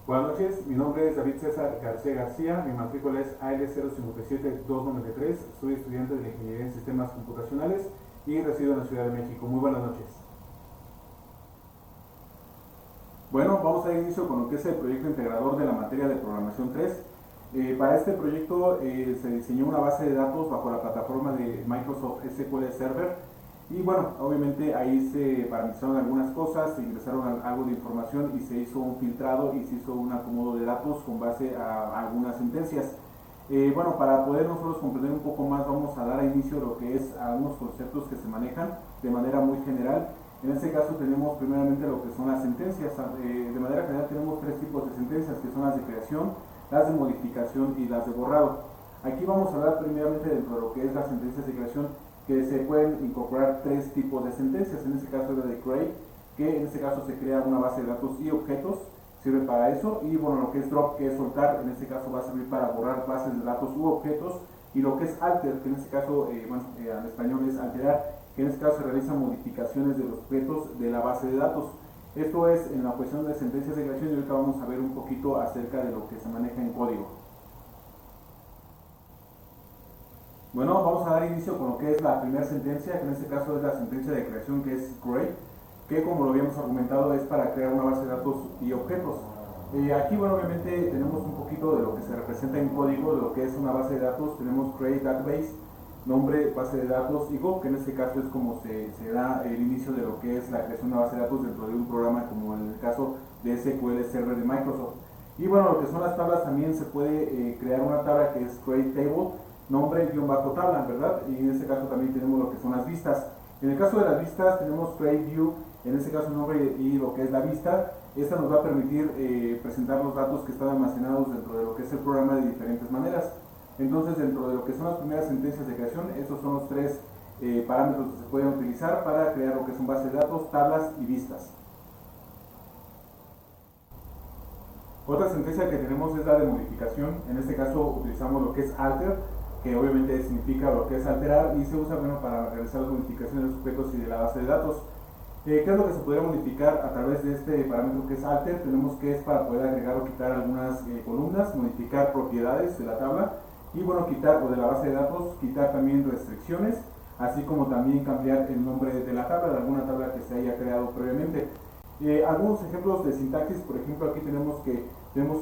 Buenas noches, mi nombre es David César García García, mi matrícula es AL057293, soy estudiante de la Ingeniería en Sistemas Computacionales y resido en la Ciudad de México. Muy buenas noches. Bueno, vamos a dar inicio con lo que es el proyecto integrador de la materia de programación 3. Para este proyecto se diseñó una base de datos bajo la plataforma de Microsoft SQL Server y bueno, obviamente ahí se parametrizaron algunas cosas, se ingresaron algo de información y se hizo un filtrado y se hizo un acomodo de datos con base a algunas sentencias. Bueno, para poder nosotros comprender un poco más, vamos a dar inicio a lo que es a unos conceptos que se manejan de manera muy general. En este caso tenemos primeramente lo que son las sentencias. De manera general tenemos tres tipos de sentencias, que son las de creación, las de modificación y las de borrado. Aquí vamos a hablar primeramente dentro de lo que es las sentencias de creación, que se pueden incorporar tres tipos de sentencias. En este caso es la de create, que en este caso se crea una base de datos y objetos, sirve para eso. Y bueno, lo que es drop, que es soltar, en este caso va a servir para borrar bases de datos u objetos. Y lo que es alter, que en este caso, en español es alterar, que en este caso se realizan modificaciones de los objetos de la base de datos. Esto es en la cuestión de sentencias de creación y ahorita vamos a ver un poquito acerca de lo que se maneja en código. Bueno, vamos a dar inicio con lo que es la primera sentencia, que en este caso es la sentencia de creación, que es create, que como lo habíamos argumentado es para crear una base de datos y objetos. Aquí, bueno, obviamente tenemos un poquito de lo que se representa en código, de lo que es una base de datos. Tenemos create database, nombre, base de datos y go, que en este caso es como se da el inicio de lo que es la creación de una base de datos dentro de un programa como en el caso de SQL Server de Microsoft. Y bueno, lo que son las tablas, también se puede crear una tabla que es create table, nombre-tabla, ¿verdad? Y en este caso también tenemos lo que son las vistas. En el caso de las vistas tenemos create view, en este caso el nombre y lo que es la vista. Esta nos va a permitir presentar los datos que están almacenados dentro de lo que es el programa de diferentes maneras. Entonces, dentro de lo que son las primeras sentencias de creación, estos son los tres parámetros que se pueden utilizar para crear lo que son bases de datos, tablas y vistas. Otra sentencia que tenemos es la de modificación. En este caso utilizamos lo que es alter, que obviamente significa lo que es alterar, y se usa para realizar las modificaciones de los objetos y de la base de datos. ¿Qué es lo que se podría modificar a través de este parámetro que es alter? Tenemos que es para poder agregar o quitar algunas columnas, modificar propiedades de la tabla y bueno, quitar o de la base de datos, quitar también restricciones, así como también cambiar el nombre de la tabla, de alguna tabla que se haya creado previamente. Algunos ejemplos de sintaxis, por ejemplo, aquí tenemos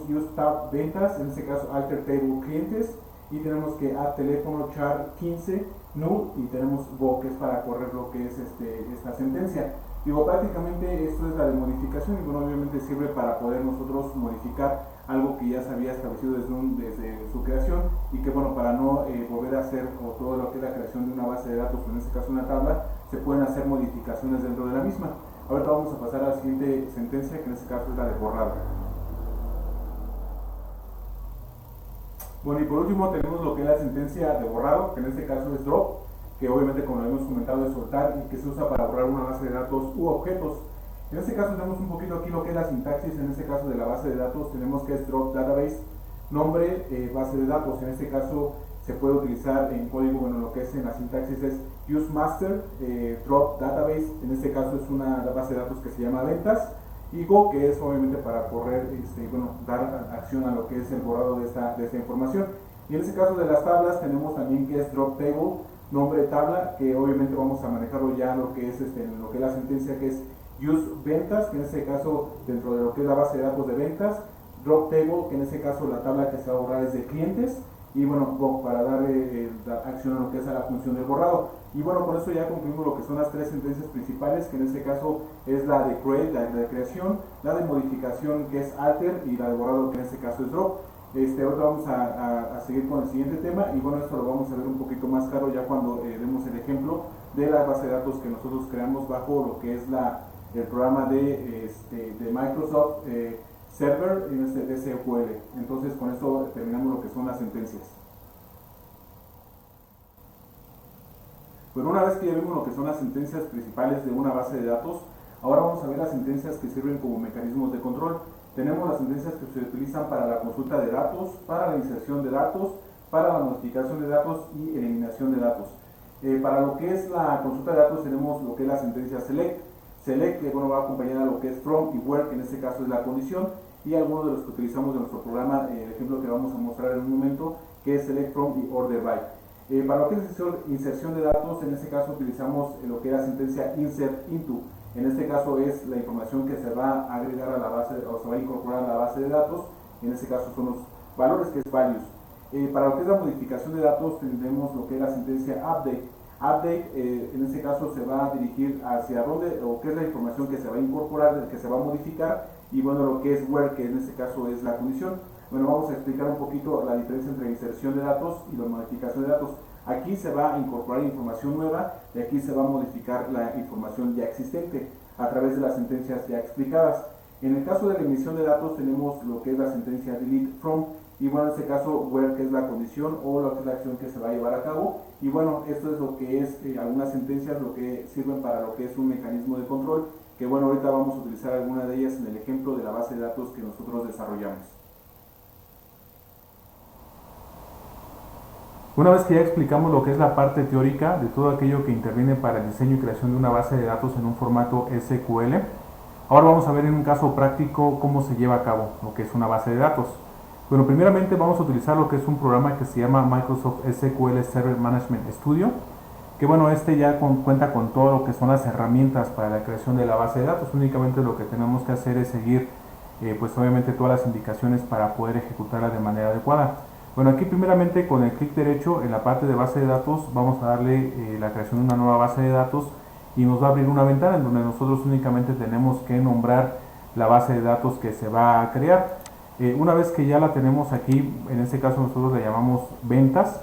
use tab ventas, en este caso alter table clientes, y tenemos que add teléfono char 15 null, y tenemos go, que es para correr lo que es esta sentencia. Digo, prácticamente esto es la de modificación y bueno, obviamente sirve para poder nosotros modificar algo que ya se había establecido desde su creación, y que bueno, para no volver a hacer todo lo que es la creación de una base de datos, o en este caso una tabla, se pueden hacer modificaciones dentro de la misma. Ahorita vamos a pasar a la siguiente sentencia, que en este caso es la de borrado. Bueno, y por último tenemos lo que es la sentencia de borrado, que en este caso es drop, que obviamente, como lo hemos comentado, es soltar y que se usa para borrar una base de datos u objetos. En este caso tenemos un poquito aquí lo que es la sintaxis. En este caso de la base de datos tenemos que es drop database, nombre, base de datos. En este caso se puede utilizar en código, bueno, lo que es en la sintaxis es use master, drop database. En este caso es una base de datos que se llama ventas, y go, que es obviamente para correr, bueno, dar acción a lo que es el borrado de esta información. Y en este caso de las tablas tenemos también que es drop table, nombre tabla, que obviamente vamos a manejarlo ya lo que es lo que es la sentencia, que es use ventas, que en este caso dentro de lo que es la base de datos de ventas, drop table, que en este caso la tabla que se va a borrar es de clientes, y bueno, para darle acción a lo que es a la función del borrado. Y bueno, con eso ya concluimos lo que son las tres sentencias principales, que en este caso es la de create, la de creación, la de modificación, que es alter, y la de borrado, que en este caso es drop. Ahora vamos a seguir con el siguiente tema, y bueno, esto lo vamos a ver un poquito más claro ya cuando demos el ejemplo de la base de datos que nosotros creamos bajo lo que es el programa de Microsoft Server en SQL. Entonces, con esto terminamos lo que son las sentencias. Bueno, una vez que ya vimos lo que son las sentencias principales de una base de datos, ahora vamos a ver las sentencias que sirven como mecanismos de control. Tenemos las sentencias que se utilizan para la consulta de datos, para la inserción de datos, para la modificación de datos y eliminación de datos. Para lo que es la consulta de datos tenemos lo que es la sentencia select. Select, que bueno, va acompañada de lo que es from y where, que en este caso es la condición. y algunos de los que utilizamos en nuestro programa, el ejemplo que vamos a mostrar en un momento, que es Select From y Order By. Para lo que es inserción de datos, en este caso utilizamos lo que es la sentencia Insert Into. En este caso es la información que se va a agregar a la base, o se va a incorporar a la base de datos. En este caso son los valores, que es values. Para lo que es la modificación de datos, tendremos lo que es la sentencia Update. Update, en este caso, se va a dirigir hacia dónde, o qué es la información que se va a incorporar, que se va a modificar, y bueno, lo que es where, que en este caso es la condición. Bueno, vamos a explicar un poquito la diferencia entre inserción de datos y la modificación de datos. Aquí se va a incorporar información nueva y aquí se va a modificar la información ya existente a través de las sentencias ya explicadas. En el caso de la emisión de datos tenemos lo que es la sentencia delete from, y bueno, en este caso where, que es la condición o lo que es la acción que se va a llevar a cabo. Y bueno, esto es lo que es algunas sentencias, lo que sirven para lo que es un mecanismo de control, que bueno, ahorita vamos a utilizar alguna de ellas en el ejemplo de la base de datos que nosotros desarrollamos. Una vez que ya explicamos lo que es la parte teórica de todo aquello que interviene para el diseño y creación de una base de datos en un formato SQL, ahora vamos a ver en un caso práctico cómo se lleva a cabo lo que es una base de datos. Bueno, primeramente vamos a utilizar lo que es un programa que se llama Microsoft SQL Server Management Studio, que bueno, este ya cuenta con todo lo que son las herramientas para la creación de la base de datos. Únicamente lo que tenemos que hacer es seguir pues obviamente todas las indicaciones para poder ejecutarla de manera adecuada. Bueno, aquí primeramente con el clic derecho en la parte de base de datos vamos a darle la creación de una nueva base de datos, y nos va a abrir una ventana en donde nosotros únicamente tenemos que nombrar la base de datos que se va a crear. Una vez que ya la tenemos aquí, en este caso nosotros le llamamos ventas,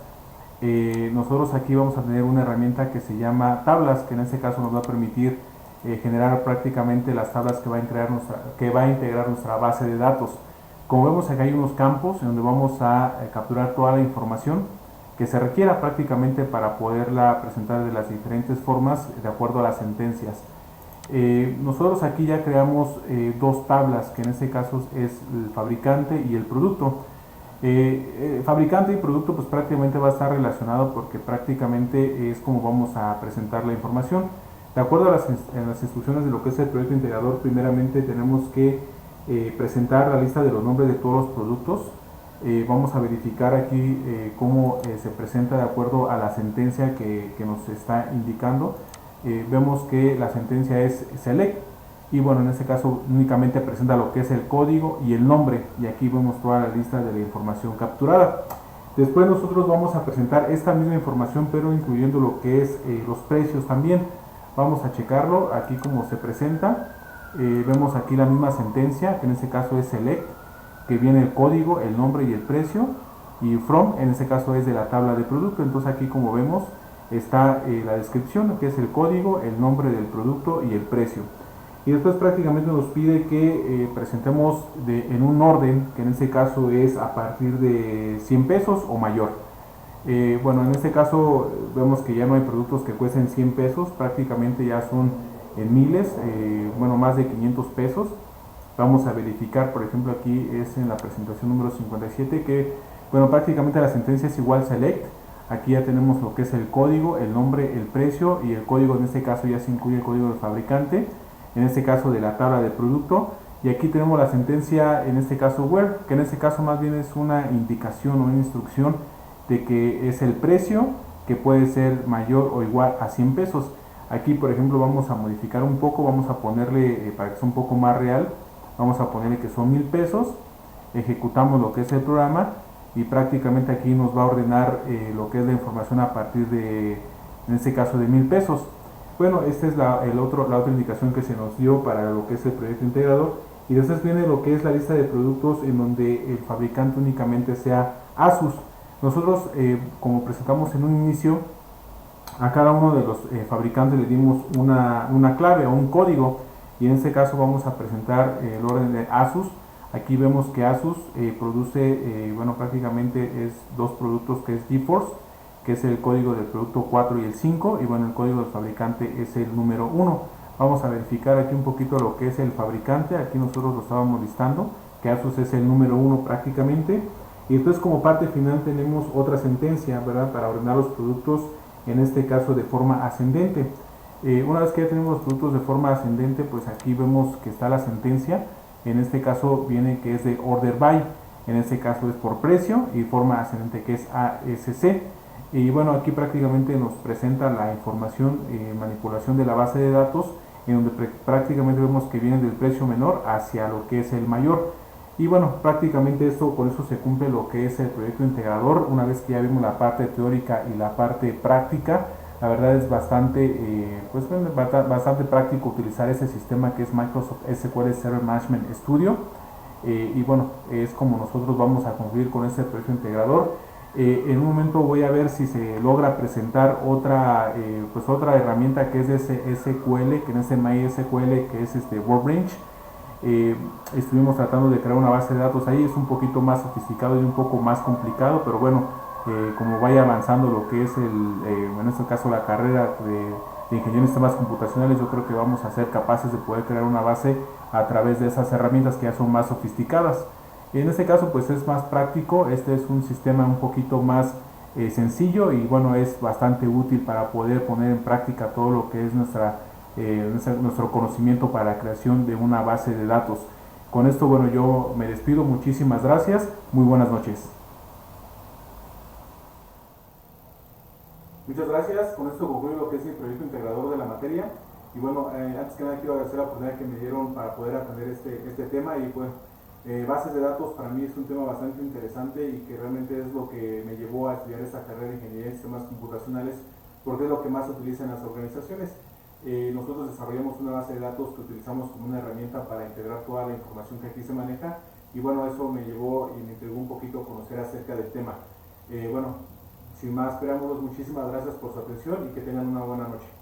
nosotros aquí vamos a tener una herramienta que se llama tablas, que en este caso nos va a permitir generar prácticamente las tablas que va a integrar nuestra base de datos. Como vemos, aquí hay unos campos en donde vamos a capturar toda la información que se requiera prácticamente para poderla presentar de las diferentes formas de acuerdo a las sentencias. Nosotros aquí ya creamos dos tablas, que en este caso es el fabricante y el producto. Fabricante y producto pues prácticamente va a estar relacionado porque prácticamente es como vamos a presentar la información. De acuerdo a las instrucciones de lo que es el proyecto integrador, primeramente tenemos que presentar la lista de los nombres de todos los productos. Vamos a verificar aquí cómo se presenta de acuerdo a la sentencia que nos está indicando. Vemos que la sentencia es select, y bueno, en este caso únicamente presenta lo que es el código y el nombre, y aquí vemos toda la lista de la información capturada. Después nosotros vamos a presentar esta misma información, pero incluyendo lo que es los precios también. Vamos a checarlo aquí como se presenta. Vemos aquí la misma sentencia, que en este caso es select, que viene el código, el nombre y el precio, y from, en este caso es de la tabla de producto. Entonces aquí, como vemos, está la descripción, que es el código, el nombre del producto y el precio. Y después prácticamente nos pide que presentemos en un orden, que en este caso es a partir de 100 pesos o mayor. Bueno, en este caso vemos que ya no hay productos que cuesten 100 pesos, prácticamente ya son en miles, bueno, más de 500 pesos. Vamos a verificar, por ejemplo, aquí es en la presentación número 57, que bueno, prácticamente la sentencia es igual select. Aquí ya tenemos lo que es el código, el nombre, el precio, y el código en este caso ya se incluye el código del fabricante, en este caso de la tabla de producto. Y aquí tenemos la sentencia, en este caso where, que en este caso más bien es una indicación o una instrucción de que es el precio, que puede ser mayor o igual a 100 pesos. Aquí, por ejemplo, vamos a modificar un poco, vamos a ponerle, para que sea un poco más real, vamos a ponerle que son 1000 pesos, ejecutamos lo que es el programa, y prácticamente aquí nos va a ordenar lo que es la información a partir de, en este caso, de 1000 pesos. Bueno, esta es la otra indicación que se nos dio para lo que es el proyecto integrador, y después viene lo que es la lista de productos en donde el fabricante únicamente sea Asus. Nosotros, como presentamos en un inicio, a cada uno de los fabricantes le dimos una clave o un código, y en este caso vamos a presentar el orden de Asus. Aquí vemos que Asus produce, bueno, prácticamente es dos productos, que es GeForce, que es el código del producto 4 y el 5, y bueno, el código del fabricante es el número 1. Vamos a verificar aquí un poquito lo que es el fabricante. Aquí nosotros lo estábamos listando, que Asus es el número 1 prácticamente. Y después, como parte final, tenemos otra sentencia, ¿verdad?, para ordenar los productos, en este caso de forma ascendente. Una vez que ya tenemos los productos de forma ascendente, pues aquí vemos que está la sentencia, En este caso viene que es de order by, en este caso es por precio, y forma ascendente que es ASC. Y bueno, aquí prácticamente nos presenta la información manipulación de la base de datos, en donde prácticamente vemos que viene del precio menor hacia lo que es el mayor. Y bueno, prácticamente esto, con eso se cumple lo que es el proyecto integrador. Una vez que ya vimos la parte teórica y la parte práctica, la verdad es bastante práctico utilizar ese sistema que es Microsoft SQL Server Management Studio. Y bueno, es como nosotros vamos a concluir con este proyecto integrador. En un momento voy a ver si se logra presentar otra herramienta que es de SQL, que en este MySQL, que es WordBranch. Estuvimos tratando de crear una base de datos ahí, es un poquito más sofisticado y un poco más complicado, pero bueno, como vaya avanzando lo que es en este caso la carrera de ingeniería en sistemas computacionales, yo creo que vamos a ser capaces de poder crear una base a través de esas herramientas que ya son más sofisticadas. En este caso pues es más práctico, este es un sistema un poquito más sencillo, y bueno, es bastante útil para poder poner en práctica todo lo que es nuestro conocimiento para la creación de una base de datos. Con esto, bueno, yo me despido, muchísimas gracias, muy buenas noches. Muchas gracias, con esto concluyo lo que es el proyecto integrador de la materia. Y bueno, antes que nada quiero agradecer la oportunidad que me dieron para poder atender este tema. Y pues bases de datos para mí es un tema bastante interesante, y que realmente es lo que me llevó a estudiar esta carrera de ingeniería en sistemas computacionales, porque es lo que más se utiliza en las organizaciones. Nosotros desarrollamos una base de datos que utilizamos como una herramienta para integrar toda la información que aquí se maneja, y bueno, eso me llevó y me entregó un poquito a conocer acerca del tema. Bueno, sin más preámbulos, muchísimas gracias por su atención y que tengan una buena noche.